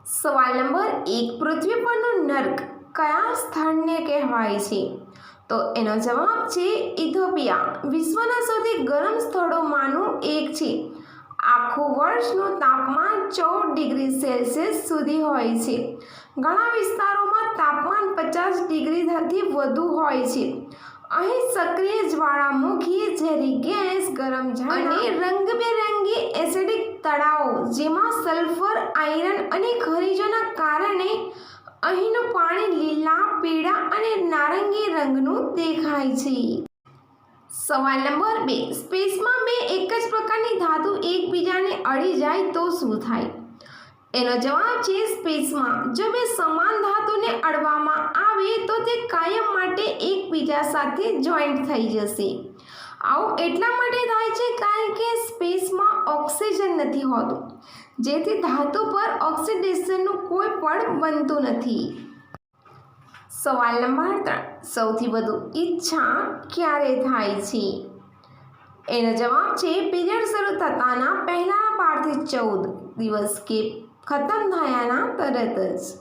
સવાલ નંબર 1, પૃથ્વી પરનું નર્ક કયા સ્થળને કહેવાય છે? તો એનો જવાબ છે ઇથોપિયા. વિશ્વના સૌથી ગરમ સ્થળોમાંનું એક છે. આખું વર્ષનું તાપમાન 14 ડિગ્રી સેલ્સિયસ સુધી હોય છે. ઘણા વિસ્તારોમાં તાપમાન 50 ડિગ્રીથી વધુ હોય છે. અહીં સક્રિય જ્વાળામુખી, ઝેરી ગેસ, ગરમ ઝરણા અને રંગબેરંગી એસિડિક તળાવો જેમાં સલ્ફર, આયર્ન અને ખનિજોના કારણે અહીંનું પાણી લીલા, પીળા અને નારંગી રંગનું દેખાય છે. સવાલ નંબર 2, સ્પેસમાં બે એક જ પ્રકારની ધાતુ એકબીજાને અડી જાય તો શું થાય? એનો જવાબ છે સ્પેસમાં જો બે સમાન ધાતુને અડવામાં આવે તો તે કાયમ માટે એકબીજા સાથે જોઈન્ટ થઈ જશે. આવું એટલા માટે થાય છે કારણ કે સ્પેસમાં ઓક્સિજન નથી હોતું, જેથી ધાતુ પર ઓક્સિડેશનનું કોઈ પણ બનતું નથી. સવાલ નંબર 3, સૌથી વધુ ઈચ્છા ક્યારે થાય છે? એનો જવાબ છે પીરિયડ શરૂ થતાના પહેલા 12 થી 14 દિવસ કે ખતમ થયાના તરત જ.